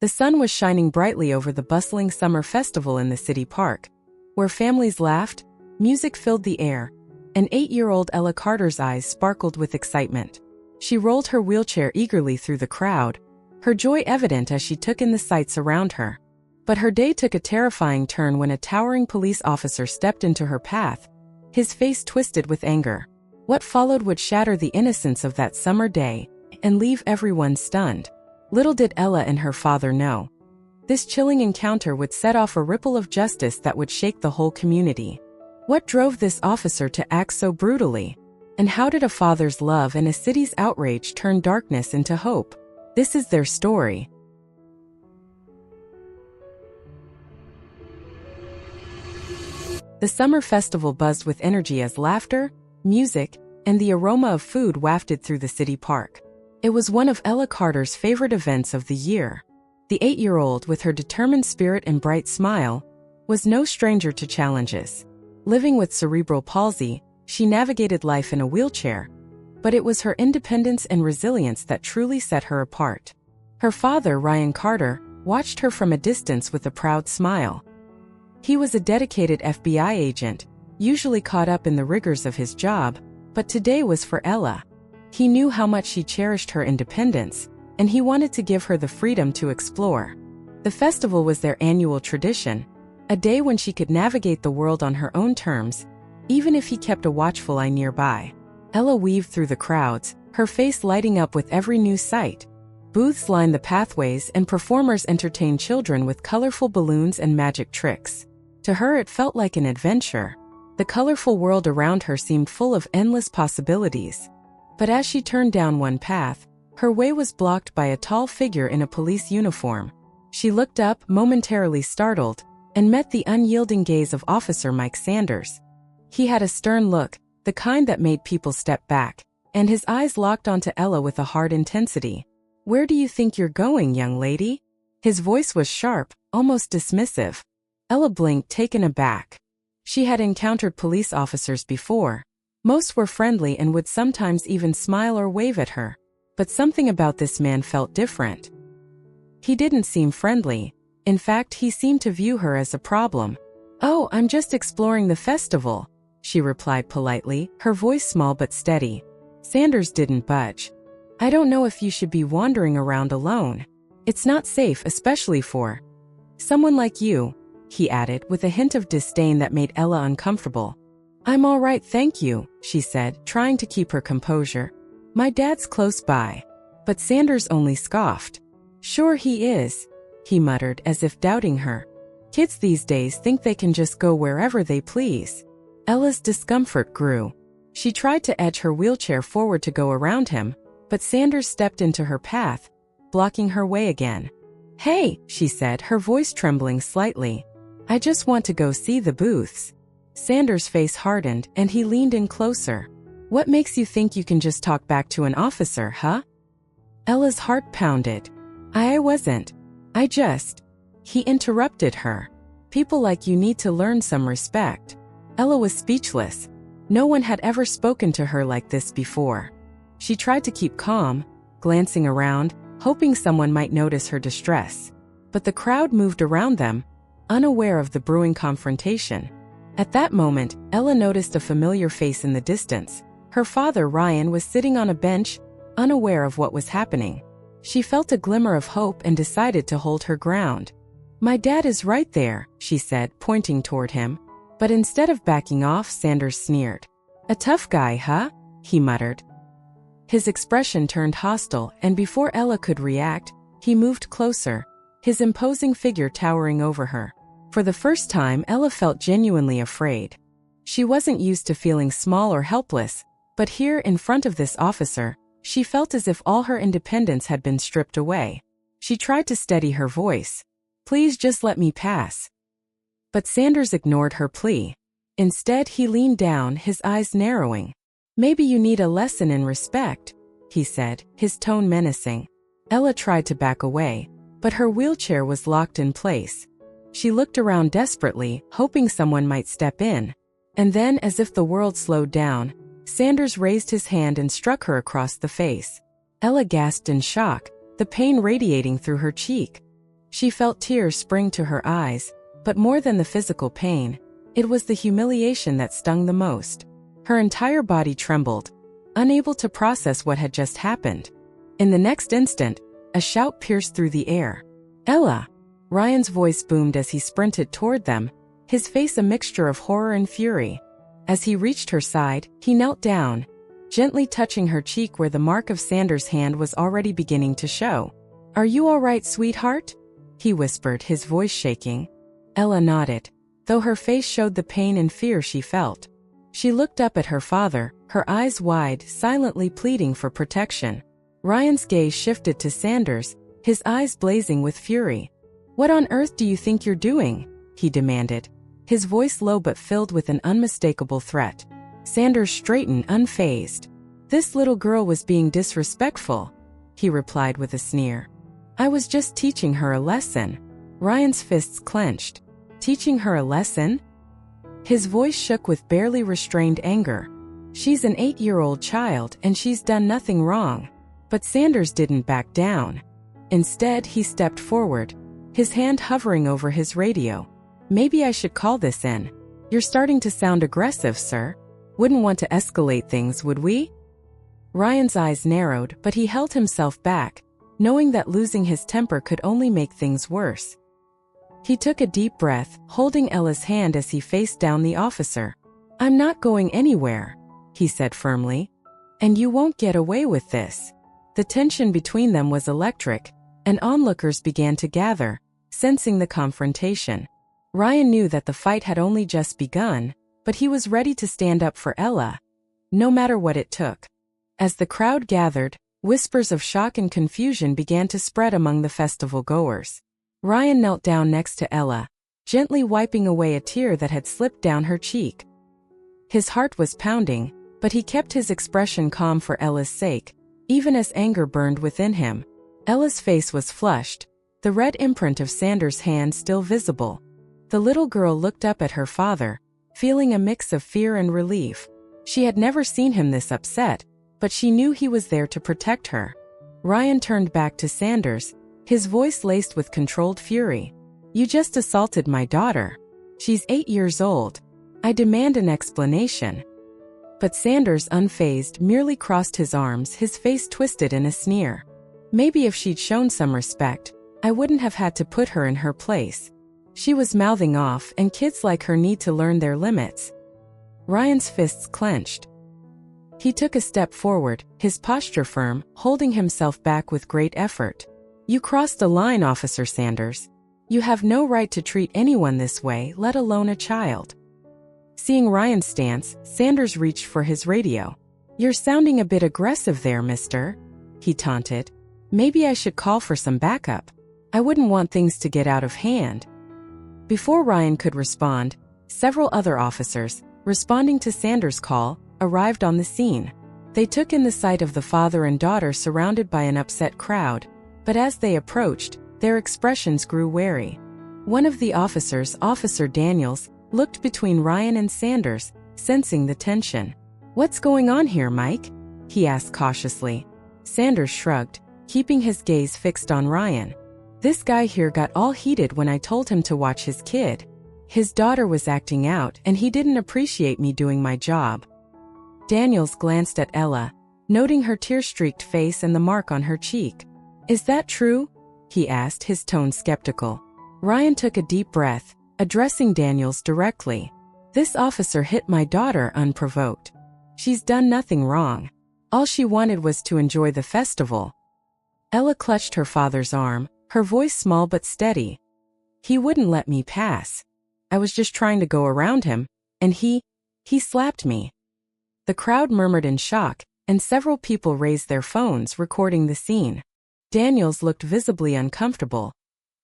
The sun was shining brightly over the bustling summer festival in the city park, where families laughed, music filled the air, and 8-year-old Ella Carter's eyes sparkled with excitement. She rolled her wheelchair eagerly through the crowd, her joy evident as she took in the sights around her. But her day took a terrifying turn when a towering police officer stepped into her path, his face twisted with anger. What followed would shatter the innocence of that summer day and leave everyone stunned. Little did Ella and her father know. This chilling encounter would set off a ripple of justice that would shake the whole community. What drove this officer to act so brutally? And how did a father's love and a city's outrage turn darkness into hope? This is their story. The summer festival buzzed with energy as laughter, music, and the aroma of food wafted through the city park. It was one of Ella Carter's favorite events of the year. The 8-year-old, with her determined spirit and bright smile, was no stranger to challenges. Living with cerebral palsy, she navigated life in a wheelchair, but it was her independence and resilience that truly set her apart. Her father, Ryan Carter, watched her from a distance with a proud smile. He was a dedicated FBI agent, usually caught up in the rigors of his job, but today was for Ella. He knew how much she cherished her independence, and he wanted to give her the freedom to explore. The festival was their annual tradition, a day when she could navigate the world on her own terms, even if he kept a watchful eye nearby. Ella weaved through the crowds, her face lighting up with every new sight. Booths lined the pathways and performers entertained children with colorful balloons and magic tricks. To her it felt like an adventure. The colorful world around her seemed full of endless possibilities. But as she turned down one path, her way was blocked by a tall figure in a police uniform. She looked up, momentarily startled, and met the unyielding gaze of Officer Mike Sanders. He had a stern look, the kind that made people step back, and his eyes locked onto Ella with a hard intensity. "Where do you think you're going, young lady?" His voice was sharp, almost dismissive. Ella blinked, taken aback. She had encountered police officers before. Most were friendly and would sometimes even smile or wave at her. But something about this man felt different. He didn't seem friendly. In fact, he seemed to view her as a problem. "Oh, I'm just exploring the festival," she replied politely, her voice small but steady. Sanders didn't budge. "I don't know if you should be wandering around alone. It's not safe, especially for someone like you," he added, with a hint of disdain that made Ella uncomfortable. "I'm all right, thank you," she said, trying to keep her composure. "My dad's close by." But Sanders only scoffed. "Sure he is," he muttered, as if doubting her. "Kids these days think they can just go wherever they please." Ella's discomfort grew. She tried to edge her wheelchair forward to go around him, but Sanders stepped into her path, blocking her way again. "Hey," she said, her voice trembling slightly. "I just want to go see the booths." Sanders' face hardened, and he leaned in closer. "What makes you think you can just talk back to an officer, huh?" Ella's heart pounded. I wasn't. I just..." He interrupted her. "People like you need to learn some respect." Ella was speechless. No one had ever spoken to her like this before. She tried to keep calm, glancing around, hoping someone might notice her distress. But the crowd moved around them, unaware of the brewing confrontation. At that moment, Ella noticed a familiar face in the distance. Her father, Ryan, was sitting on a bench, unaware of what was happening. She felt a glimmer of hope and decided to hold her ground. "My dad is right there," she said, pointing toward him. But instead of backing off, Sanders sneered. "A tough guy, huh?" he muttered. His expression turned hostile, and before Ella could react, he moved closer, his imposing figure towering over her. For the first time, Ella felt genuinely afraid. She wasn't used to feeling small or helpless, but here in front of this officer, she felt as if all her independence had been stripped away. She tried to steady her voice. "Please just let me pass." But Sanders ignored her plea. Instead, he leaned down, his eyes narrowing. "Maybe you need a lesson in respect," he said, his tone menacing. Ella tried to back away, but her wheelchair was locked in place. She looked around desperately, hoping someone might step in. And then, as if the world slowed down, Sanders raised his hand and struck her across the face. Ella gasped in shock, the pain radiating through her cheek. She felt tears spring to her eyes, but more than the physical pain, it was the humiliation that stung the most. Her entire body trembled, unable to process what had just happened. In the next instant, a shout pierced through the air. "Ella!" Ryan's voice boomed as he sprinted toward them, his face a mixture of horror and fury. As he reached her side, he knelt down, gently touching her cheek where the mark of Sanders' hand was already beginning to show. "Are you all right, sweetheart?" he whispered, his voice shaking. Ella nodded, though her face showed the pain and fear she felt. She looked up at her father, her eyes wide, silently pleading for protection. Ryan's gaze shifted to Sanders, his eyes blazing with fury. "What on earth do you think you're doing?" he demanded, his voice low but filled with an unmistakable threat. Sanders straightened, unfazed. "This little girl was being disrespectful," he replied with a sneer. "I was just teaching her a lesson." Ryan's fists clenched. "Teaching her a lesson?" His voice shook with barely restrained anger. "She's an 8-year-old child and she's done nothing wrong." But Sanders didn't back down. Instead, he stepped forward, his hand hovering over his radio. "Maybe I should call this in. You're starting to sound aggressive, sir. Wouldn't want to escalate things, would we?" Ryan's eyes narrowed, but he held himself back, knowing that losing his temper could only make things worse. He took a deep breath, holding Ella's hand as he faced down the officer. "I'm not going anywhere," he said firmly. "And you won't get away with this." The tension between them was electric, and onlookers began to gather, sensing the confrontation. Ryan knew that the fight had only just begun, but he was ready to stand up for Ella, no matter what it took. As the crowd gathered, whispers of shock and confusion began to spread among the festival goers. Ryan knelt down next to Ella, gently wiping away a tear that had slipped down her cheek. His heart was pounding, but he kept his expression calm for Ella's sake, even as anger burned within him. Ella's face was flushed, the red imprint of Sanders' hand still visible. The little girl looked up at her father, feeling a mix of fear and relief. She had never seen him this upset, but she knew he was there to protect her. Ryan turned back to Sanders, his voice laced with controlled fury. "You just assaulted my daughter. She's 8 years old. I demand an explanation." But Sanders, unfazed, merely crossed his arms, his face twisted in a sneer. "Maybe if she'd shown some respect, I wouldn't have had to put her in her place. She was mouthing off, and kids like her need to learn their limits." Ryan's fists clenched. He took a step forward, his posture firm, holding himself back with great effort. "You crossed the line, Officer Sanders. You have no right to treat anyone this way, let alone a child." Seeing Ryan's stance, Sanders reached for his radio. "You're sounding a bit aggressive there, mister," he taunted. "Maybe I should call for some backup. I wouldn't want things to get out of hand." Before Ryan could respond, several other officers, responding to Sanders' call, arrived on the scene. They took in the sight of the father and daughter surrounded by an upset crowd, but as they approached, their expressions grew wary. One of the officers, Officer Daniels, looked between Ryan and Sanders, sensing the tension. "What's going on here, Mike?" he asked cautiously. Sanders shrugged, keeping his gaze fixed on Ryan. "This guy here got all heated when I told him to watch his kid. His daughter was acting out and he didn't appreciate me doing my job." Daniels glanced at Ella, noting her tear-streaked face and the mark on her cheek. "Is that true?" he asked, his tone skeptical. Ryan took a deep breath, addressing Daniels directly. "This officer hit my daughter unprovoked. She's done nothing wrong. All she wanted was to enjoy the festival." Ella clutched her father's arm, her voice small but steady. "He wouldn't let me pass. I was just trying to go around him, and he slapped me." The crowd murmured in shock, and several people raised their phones, recording the scene. Daniels looked visibly uncomfortable,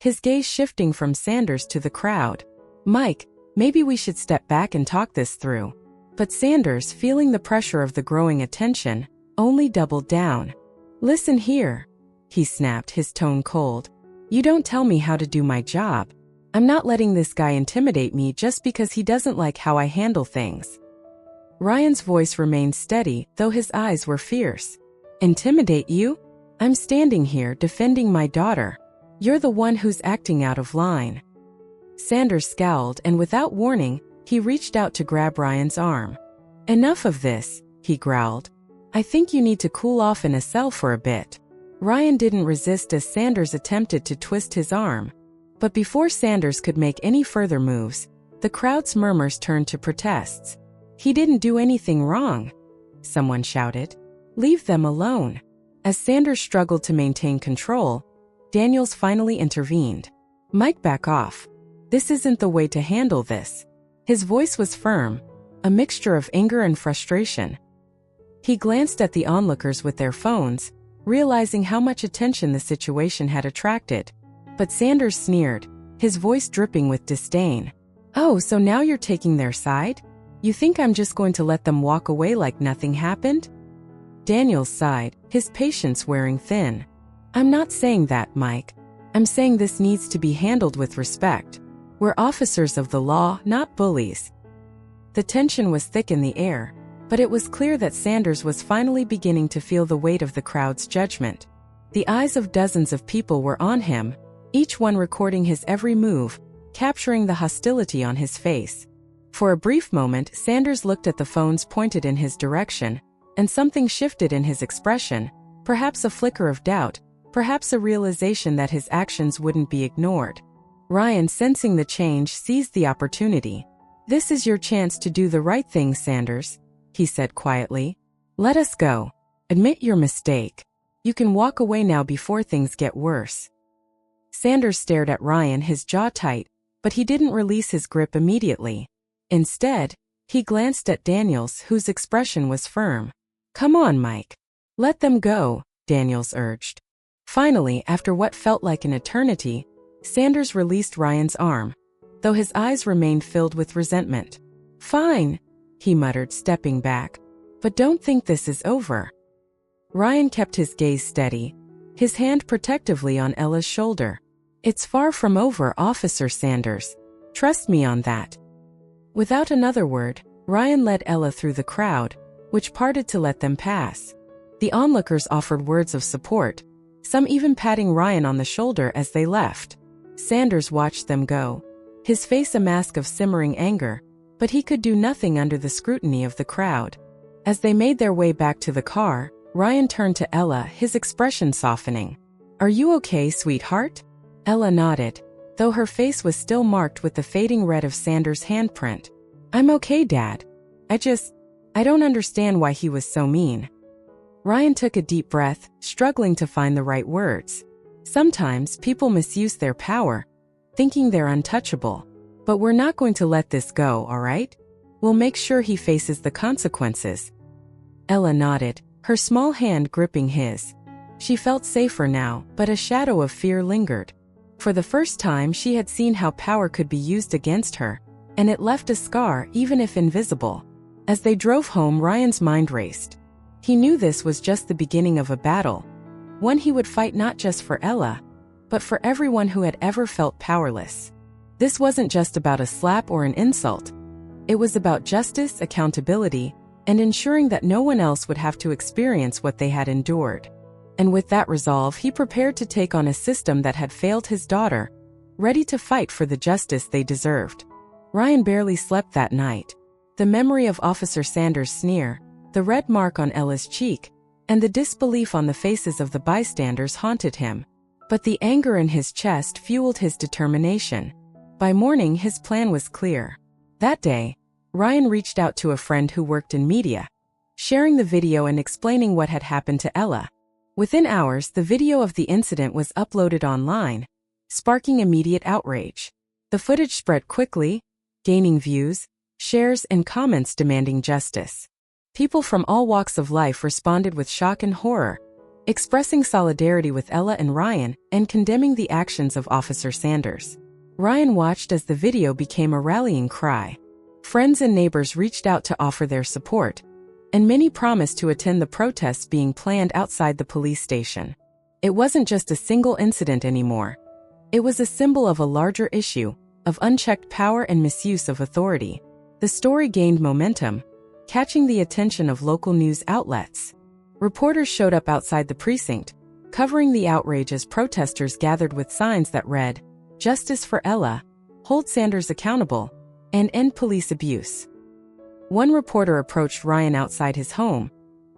his gaze shifting from Sanders to the crowd. "Mike, maybe we should step back and talk this through." But Sanders, feeling the pressure of the growing attention, only doubled down. "Listen here," he snapped, his tone cold. "You don't tell me how to do my job. I'm not letting this guy intimidate me just because he doesn't like how I handle things." Ryan's voice remained steady, though his eyes were fierce. "Intimidate you? I'm standing here defending my daughter. You're the one who's acting out of line. Sanders scowled, and without warning, he reached out to grab Ryan's arm. Enough of this, he growled. I think you need to cool off in a cell for a bit. Ryan didn't resist as Sanders attempted to twist his arm. But before Sanders could make any further moves, the crowd's murmurs turned to protests. He didn't do anything wrong, someone shouted. Leave them alone. As Sanders struggled to maintain control, Daniels finally intervened. Mike, back off. This isn't the way to handle this. His voice was firm, a mixture of anger and frustration. He glanced at the onlookers with their phones, realizing how much attention the situation had attracted. But Sanders sneered, his voice dripping with disdain. Oh, so now you're taking their side? You think I'm just going to let them walk away like nothing happened? Daniels sighed, his patience wearing thin. I'm not saying that, Mike. I'm saying this needs to be handled with respect. We're officers of the law, not bullies. The tension was thick in the air, but it was clear that Sanders was finally beginning to feel the weight of the crowd's judgment. The eyes of dozens of people were on him, each one recording his every move, capturing the hostility on his face. For a brief moment, Sanders looked at the phones pointed in his direction, and something shifted in his expression, perhaps a flicker of doubt, perhaps a realization that his actions wouldn't be ignored. Ryan, sensing the change, seized the opportunity. This is your chance to do the right thing, Sanders, he said quietly. Let us go. Admit your mistake. You can walk away now before things get worse. Sanders stared at Ryan, his jaw tight, but he didn't release his grip immediately. Instead, he glanced at Daniels, whose expression was firm. Come on, Mike. Let them go, Daniels urged. Finally, after what felt like an eternity, Sanders released Ryan's arm, though his eyes remained filled with resentment. Fine, he muttered, stepping back. But don't think this is over. Ryan kept his gaze steady, his hand protectively on Ella's shoulder. It's far from over, Officer Sanders. Trust me on that. Without another word, Ryan led Ella through the crowd, which parted to let them pass. The onlookers offered words of support, some even patting Ryan on the shoulder as they left. Sanders watched them go, his face a mask of simmering anger, but he could do nothing under the scrutiny of the crowd. As they made their way back to the car, Ryan turned to Ella, his expression softening. Are you okay, sweetheart? Ella nodded, though her face was still marked with the fading red of Sanders' handprint. I'm okay, Dad. I don't understand why he was so mean. Ryan took a deep breath, struggling to find the right words. Sometimes people misuse their power, thinking they're untouchable. But we're not going to let this go, all right? We'll make sure he faces the consequences. Ella nodded, her small hand gripping his. She felt safer now, but a shadow of fear lingered. For the first time, she had seen how power could be used against her, and it left a scar, even if invisible. As they drove home, Ryan's mind raced. He knew this was just the beginning of a battle, one he would fight not just for Ella, but for everyone who had ever felt powerless. This wasn't just about a slap or an insult. It was about justice, accountability, and ensuring that no one else would have to experience what they had endured. And with that resolve, he prepared to take on a system that had failed his daughter, ready to fight for the justice they deserved. Ryan barely slept that night. The memory of Officer Sanders' sneer, the red mark on Ella's cheek, and the disbelief on the faces of the bystanders haunted him. But the anger in his chest fueled his determination. By morning, his plan was clear. That day, Ryan reached out to a friend who worked in media, sharing the video and explaining what had happened to Ella. Within hours, the video of the incident was uploaded online, sparking immediate outrage. The footage spread quickly, gaining views, shares, and comments demanding justice. People from all walks of life responded with shock and horror, expressing solidarity with Ella and Ryan and condemning the actions of Officer Sanders. Ryan watched as the video became a rallying cry. Friends and neighbors reached out to offer their support, and many promised to attend the protests being planned outside the police station. It wasn't just a single incident anymore. It was a symbol of a larger issue, of unchecked power and misuse of authority. The story gained momentum, catching the attention of local news outlets. Reporters showed up outside the precinct, covering the outrage as protesters gathered with signs that read, "Justice for Ella," "Hold Sanders accountable," and "End police abuse." One reporter approached Ryan outside his home,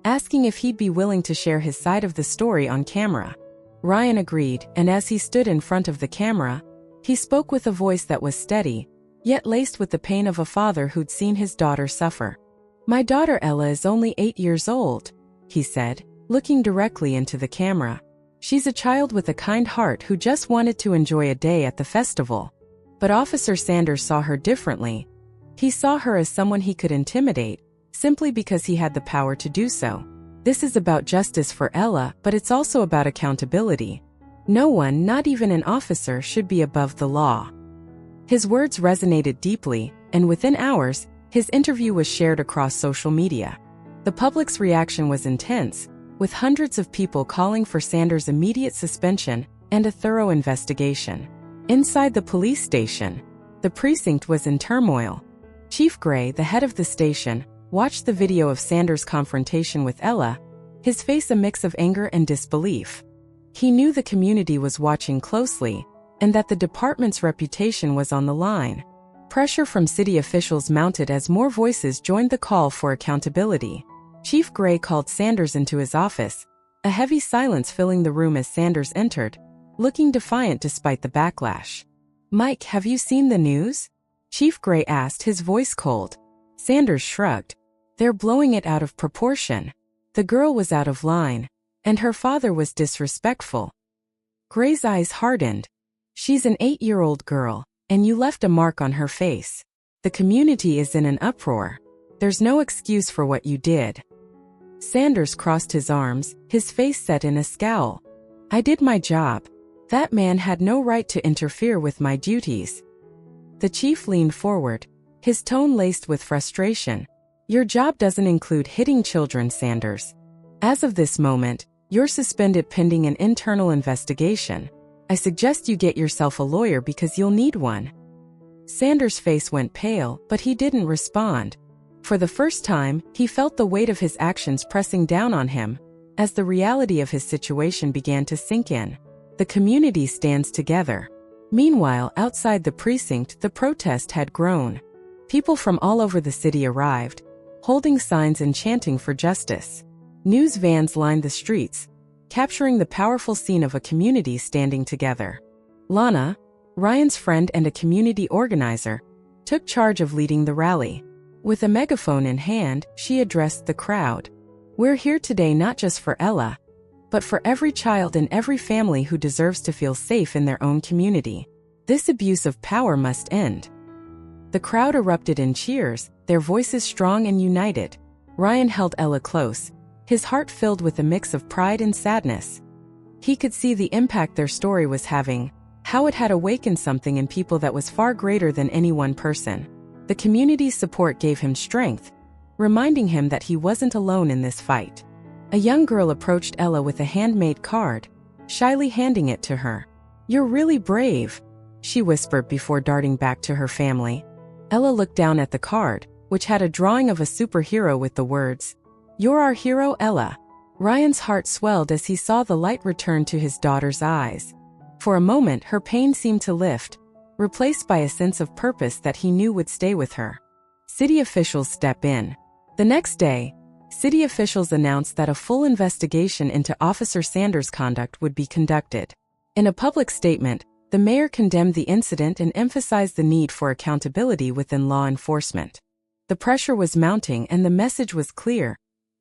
asking if he'd be willing to share his side of the story on camera. Ryan agreed, and as he stood in front of the camera, he spoke with a voice that was steady, yet laced with the pain of a father who'd seen his daughter suffer. "My daughter Ella is only 8 years old," he said, looking directly into the camera. "She's a child with a kind heart who just wanted to enjoy a day at the festival." But Officer Sanders saw her differently. He saw her as someone he could intimidate, simply because he had the power to do so. This is about justice for Ella, but it's also about accountability. No one, not even an officer, should be above the law. His words resonated deeply, and within hours, his interview was shared across social media. The public's reaction was intense, with hundreds of people calling for Sanders' immediate suspension and a thorough investigation. Inside the police station, the precinct was in turmoil. Chief Gray, the head of the station, watched the video of Sanders' confrontation with Ella, his face a mix of anger and disbelief. He knew the community was watching closely, and that the department's reputation was on the line. Pressure from city officials mounted as more voices joined the call for accountability. Chief Gray called Sanders into his office, a heavy silence filling the room as Sanders entered, looking defiant despite the backlash. "Mike, have you seen the news?" Chief Gray asked, his voice cold. Sanders shrugged. "They're blowing it out of proportion. The girl was out of line, and her father was disrespectful." Gray's eyes hardened. "She's an 8-year-old girl, and you left a mark on her face. The community is in an uproar. There's no excuse for what you did." Sanders crossed his arms, his face set in a scowl. "I did my job. That man had no right to interfere with my duties." The chief leaned forward, his tone laced with frustration. "Your job doesn't include hitting children, Sanders. As of this moment, you're suspended pending an internal investigation. I suggest you get yourself a lawyer because you'll need one." Sanders' face went pale, but he didn't respond. For the first time, he felt the weight of his actions pressing down on him, as the reality of his situation began to sink in. The community stands together. Meanwhile, outside the precinct, the protest had grown. People from all over the city arrived, holding signs and chanting for justice. News vans lined the streets, capturing the powerful scene of a community standing together. Lana, Ryan's friend and a community organizer, took charge of leading the rally. With a megaphone in hand, she addressed the crowd. "We're here today not just for Ella, but for every child and every family who deserves to feel safe in their own community. This abuse of power must end." The crowd erupted in cheers, their voices strong and united. Ryan held Ella close, his heart filled with a mix of pride and sadness. He could see the impact their story was having, how it had awakened something in people that was far greater than any one person. The community's support gave him strength, reminding him that he wasn't alone in this fight. A young girl approached Ella with a handmade card, shyly handing it to her. "You're really brave," she whispered before darting back to her family. Ella looked down at the card, which had a drawing of a superhero with the words, "You're our hero, Ella." Ryan's heart swelled as he saw the light return to his daughter's eyes. For a moment, her pain seemed to lift, replaced by a sense of purpose that he knew would stay with her. City officials step in. The next day, city officials announced that a full investigation into Officer Sanders' conduct would be conducted. In a public statement, the mayor condemned the incident and emphasized the need for accountability within law enforcement. The pressure was mounting and the message was clear.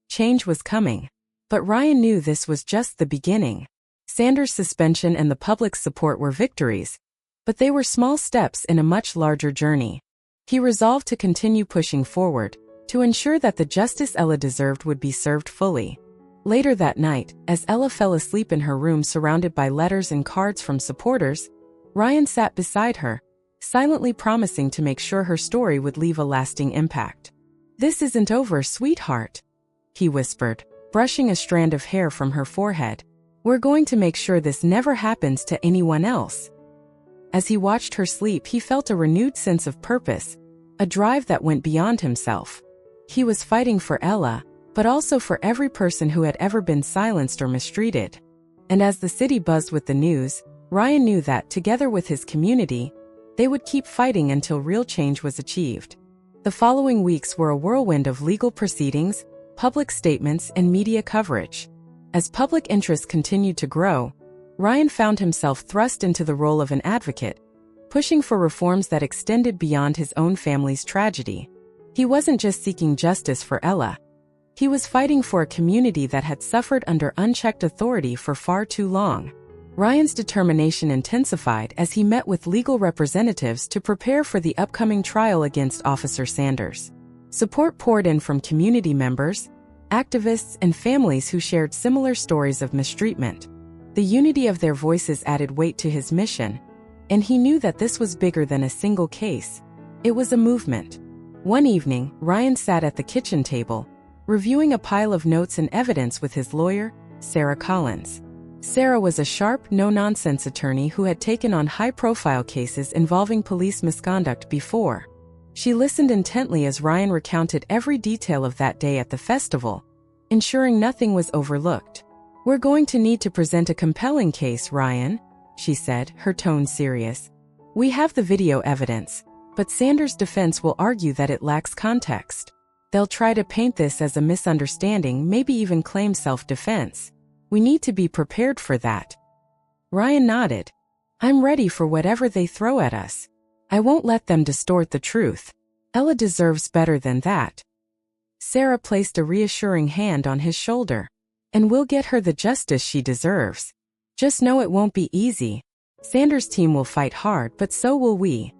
Change was coming. But Ryan knew this was just the beginning. Sanders' suspension and the public's support were victories, but they were small steps in a much larger journey. He resolved to continue pushing forward, to ensure that the justice Ella deserved would be served fully. Later that night, as Ella fell asleep in her room surrounded by letters and cards from supporters, Ryan sat beside her, silently promising to make sure her story would leave a lasting impact. "This isn't over, sweetheart," he whispered, brushing a strand of hair from her forehead. "We're going to make sure this never happens to anyone else." As he watched her sleep, he felt a renewed sense of purpose, a drive that went beyond himself. He was fighting for Ella, but also for every person who had ever been silenced or mistreated. And as the city buzzed with the news, Ryan knew that, together with his community, they would keep fighting until real change was achieved. The following weeks were a whirlwind of legal proceedings, public statements, and media coverage. As public interest continued to grow, Ryan found himself thrust into the role of an advocate, pushing for reforms that extended beyond his own family's tragedy. He wasn't just seeking justice for Ella. He was fighting for a community that had suffered under unchecked authority for far too long. Ryan's determination intensified as he met with legal representatives to prepare for the upcoming trial against Officer Sanders. Support poured in from community members, activists, and families who shared similar stories of mistreatment. The unity of their voices added weight to his mission, and he knew that this was bigger than a single case. It was a movement. One evening, Ryan sat at the kitchen table, reviewing a pile of notes and evidence with his lawyer, Sarah Collins. Sarah was a sharp, no-nonsense attorney who had taken on high-profile cases involving police misconduct before. She listened intently as Ryan recounted every detail of that day at the festival, ensuring nothing was overlooked. "We're going to need to present a compelling case, Ryan," she said, her tone serious. "We have the video evidence, but Sanders' defense will argue that it lacks context. They'll try to paint this as a misunderstanding, maybe even claim self-defense. We need to be prepared for that." Ryan nodded. "I'm ready for whatever they throw at us. I won't let them distort the truth. Ella deserves better than that." Sarah placed a reassuring hand on his shoulder. "And we'll get her the justice she deserves. Just know it won't be easy. Sanders' team will fight hard, but so will we."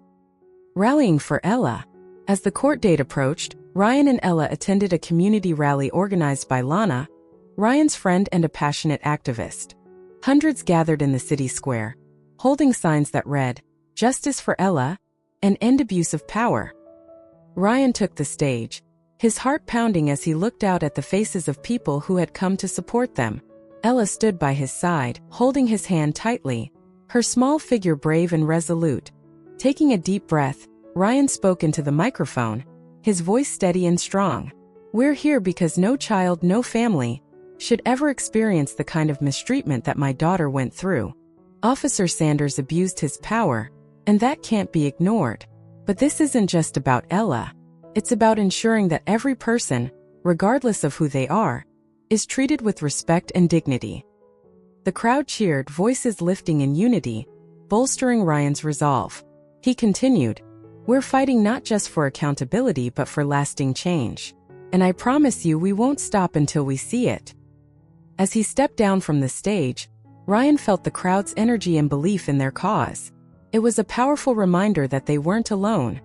Rallying for Ella. As the court date approached, Ryan and Ella attended a community rally organized by Lana, Ryan's friend and a passionate activist. Hundreds gathered in the city square, holding signs that read, "Justice for Ella," and "End abuse of power." Ryan took the stage, his heart pounding as he looked out at the faces of people who had come to support them. Ella stood by his side, holding his hand tightly, her small figure brave and resolute. Taking a deep breath, Ryan spoke into the microphone, his voice steady and strong. "We're here because no child, no family, should ever experience the kind of mistreatment that my daughter went through. Officer Sanders abused his power, and that can't be ignored. But this isn't just about Ella. It's about ensuring that every person, regardless of who they are, is treated with respect and dignity." The crowd cheered, voices lifting in unity, bolstering Ryan's resolve. He continued, "We're fighting not just for accountability but for lasting change. And I promise you we won't stop until we see it." As he stepped down from the stage, Ryan felt the crowd's energy and belief in their cause. It was a powerful reminder that they weren't alone.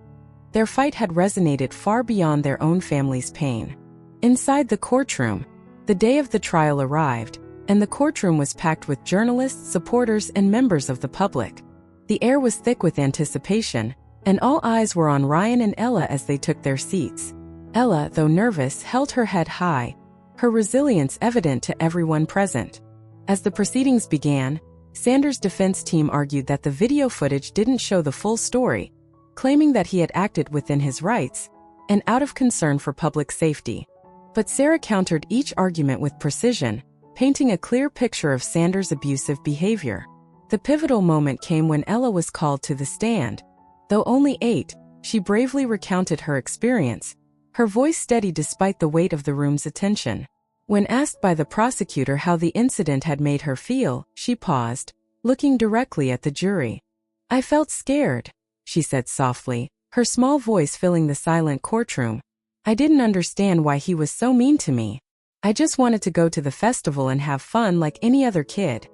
Their fight had resonated far beyond their own family's pain. Inside the courtroom, the day of the trial arrived, and the courtroom was packed with journalists, supporters, and members of the public. The air was thick with anticipation, and all eyes were on Ryan and Ella as they took their seats. Ella, though nervous, held her head high, her resilience evident to everyone present. As the proceedings began, Sanders' defense team argued that the video footage didn't show the full story, claiming that he had acted within his rights and out of concern for public safety. But Sarah countered each argument with precision, painting a clear picture of Sanders' abusive behavior. The pivotal moment came when Ella was called to the stand. Though only 8, she bravely recounted her experience, her voice steady despite the weight of the room's attention. When asked by the prosecutor how the incident had made her feel, she paused, looking directly at the jury. "I felt scared," she said softly, her small voice filling the silent courtroom. "I didn't understand why he was so mean to me. I just wanted to go to the festival and have fun like any other kid."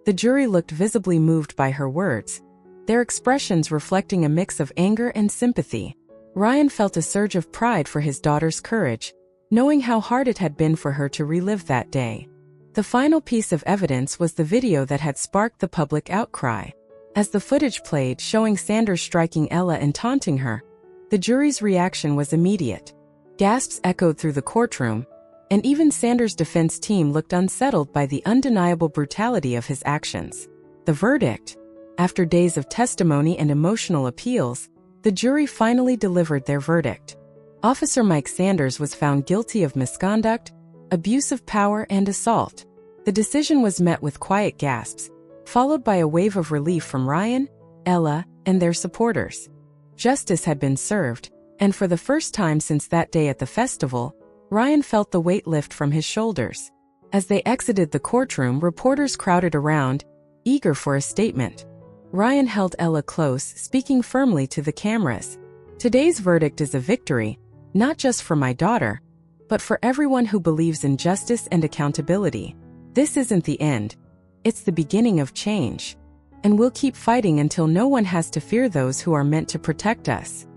The jury looked visibly moved by her words, their expressions reflecting a mix of anger and sympathy. Ryan felt a surge of pride for his daughter's courage, knowing how hard it had been for her to relive that day. The final piece of evidence was the video that had sparked the public outcry. As the footage played showing Sanders striking Ella and taunting her, the jury's reaction was immediate. Gasps echoed through the courtroom, and even Sanders' defense team looked unsettled by the undeniable brutality of his actions. The verdict. After days of testimony and emotional appeals, the jury finally delivered their verdict. Officer Mike Sanders was found guilty of misconduct, abuse of power, and assault. The decision was met with quiet gasps, followed by a wave of relief from Ryan, Ella, and their supporters. Justice had been served, and for the first time since that day at the festival, Ryan felt the weight lift from his shoulders. As they exited the courtroom, reporters crowded around, eager for a statement. Ryan held Ella close, speaking firmly to the cameras. "Today's verdict is a victory, not just for my daughter, but for everyone who believes in justice and accountability. This isn't the end. It's the beginning of change. And we'll keep fighting until no one has to fear those who are meant to protect us."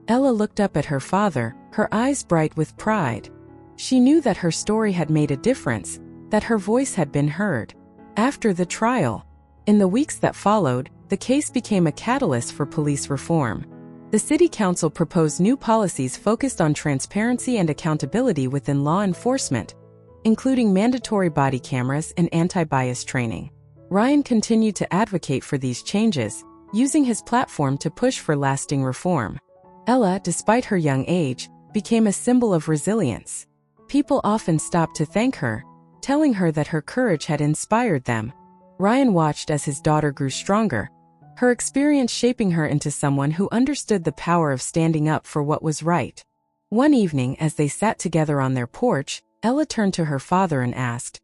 Ella looked up at her father, her eyes bright with pride. She knew that her story had made a difference, that her voice had been heard. After the trial, in the weeks that followed, the case became a catalyst for police reform. The city council proposed new policies focused on transparency and accountability within law enforcement, including mandatory body cameras and anti-bias training. Ryan continued to advocate for these changes, using his platform to push for lasting reform. Ella, despite her young age, became a symbol of resilience. People often stopped to thank her, telling her that her courage had inspired them. Ryan watched as his daughter grew stronger, her experience shaping her into someone who understood the power of standing up for what was right. One evening, as they sat together on their porch, Ella turned to her father and asked,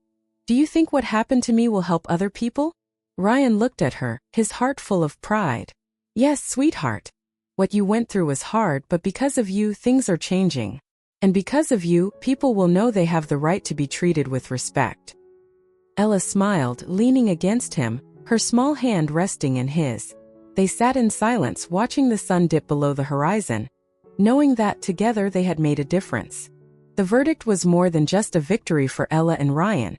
"Do you think what happened to me will help other people?" Ryan looked at her, his heart full of pride. "Yes, sweetheart. What you went through was hard, but because of you, things are changing. And because of you, people will know they have the right to be treated with respect." Ella smiled, leaning against him, her small hand resting in his. They sat in silence, watching the sun dip below the horizon, knowing that together they had made a difference. The verdict was more than just a victory for Ella and Ryan.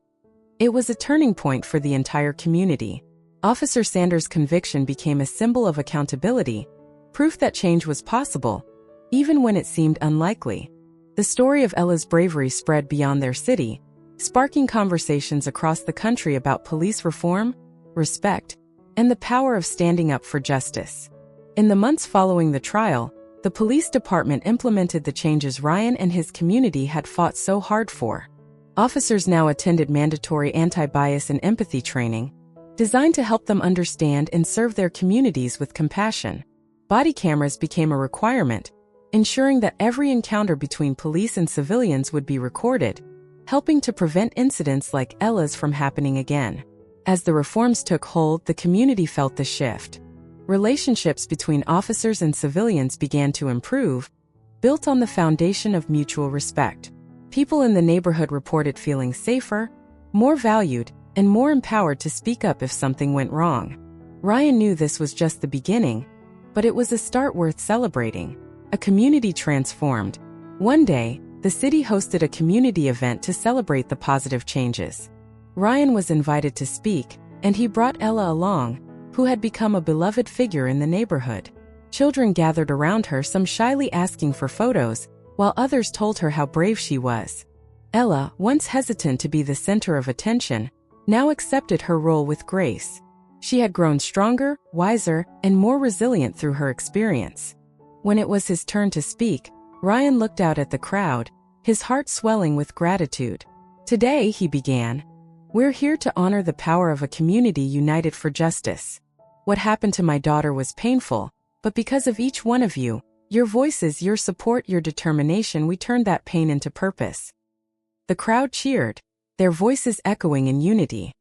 It was a turning point for the entire community. Officer Sanders' conviction became a symbol of accountability, proof that change was possible, even when it seemed unlikely. The story of Ella's bravery spread beyond their city, sparking conversations across the country about police reform, respect, and the power of standing up for justice. In the months following the trial, the police department implemented the changes Ryan and his community had fought so hard for. Officers now attended mandatory anti-bias and empathy training, designed to help them understand and serve their communities with compassion. Body cameras became a requirement, ensuring that every encounter between police and civilians would be recorded, helping to prevent incidents like Ella's from happening again. As the reforms took hold, the community felt the shift. Relationships between officers and civilians began to improve, built on the foundation of mutual respect. People in the neighborhood reported feeling safer, more valued, and more empowered to speak up if something went wrong. Ryan knew this was just the beginning, but it was a start worth celebrating. A community transformed. One day, the city hosted a community event to celebrate the positive changes. Ryan was invited to speak, and he brought Ella along, who had become a beloved figure in the neighborhood. Children gathered around her, some shyly asking for photos, while others told her how brave she was. Ella, once hesitant to be the center of attention, now accepted her role with grace. She had grown stronger, wiser, and more resilient through her experience. When it was his turn to speak, Ryan looked out at the crowd, his heart swelling with gratitude. "Today," he began, "we're here to honor the power of a community united for justice. What happened to my daughter was painful, but because of each one of you, your voices, your support, your determination, we turned that pain into purpose." The crowd cheered, their voices echoing in unity.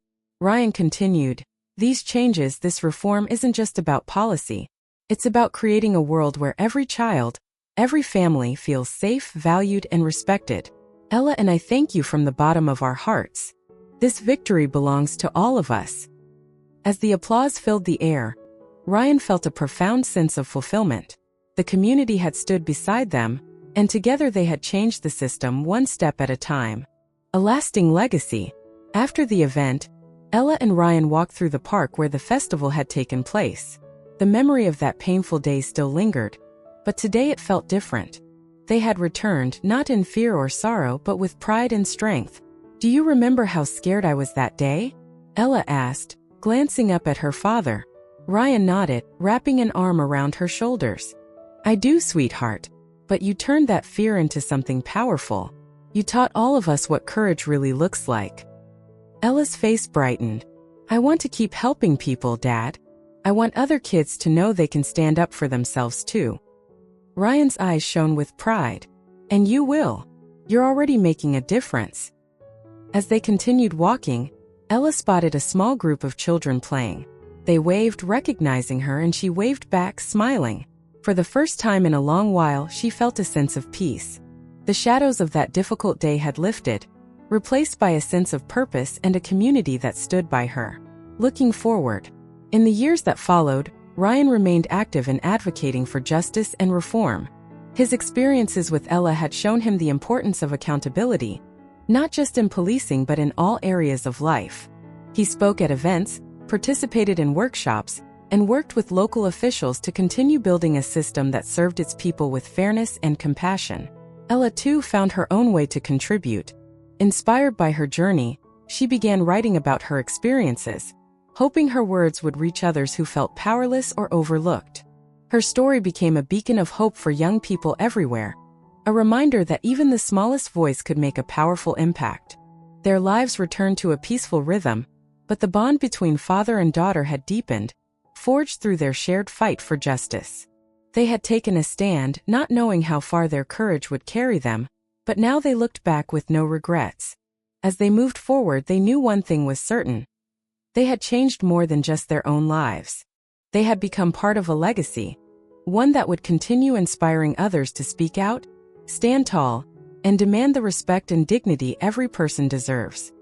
Ryan continued, "These changes, this reform isn't just about policy. It's about creating a world where every child, every family feels safe, valued, and respected. Ella and I thank you from the bottom of our hearts. This victory belongs to all of us." As the applause filled the air, Ryan felt a profound sense of fulfillment. The community had stood beside them, and together they had changed the system one step at a time. A lasting legacy. After the event, Ella and Ryan walked through the park where the festival had taken place. The memory of that painful day still lingered, but today it felt different. They had returned, not in fear or sorrow, but with pride and strength. "Do you remember how scared I was that day?" Ella asked, glancing up at her father. Ryan nodded, wrapping an arm around her shoulders. "I do, sweetheart. But you turned that fear into something powerful. You taught all of us what courage really looks like." Ella's face brightened. I want to keep helping people, Dad. I want other kids to know they can stand up for themselves too. Ryan's eyes shone with pride. And you will. You're already making a difference. As they continued walking, Ella spotted a small group of children playing. They waved, recognizing her, and she waved back, smiling. For the first time in a long while, she felt a sense of peace. The shadows of that difficult day had lifted, replaced by a sense of purpose and a community that stood by her. Looking forward. In the years that followed, Ryan remained active in advocating for justice and reform. His experiences with Ella had shown him the importance of accountability, not just in policing but in all areas of life. He spoke at events, participated in workshops, and worked with local officials to continue building a system that served its people with fairness and compassion. Ella too found her own way to contribute. Inspired by her journey, she began writing about her experiences, hoping her words would reach others who felt powerless or overlooked. Her story became a beacon of hope for young people everywhere, a reminder that even the smallest voice could make a powerful impact. Their lives returned to a peaceful rhythm, but the bond between father and daughter had deepened, forged through their shared fight for justice. They had taken a stand, not knowing how far their courage would carry them, but now they looked back with no regrets. As they moved forward, they knew one thing was certain. They had changed more than just their own lives. They had become part of a legacy, one that would continue inspiring others to speak out, stand tall, and demand the respect and dignity every person deserves.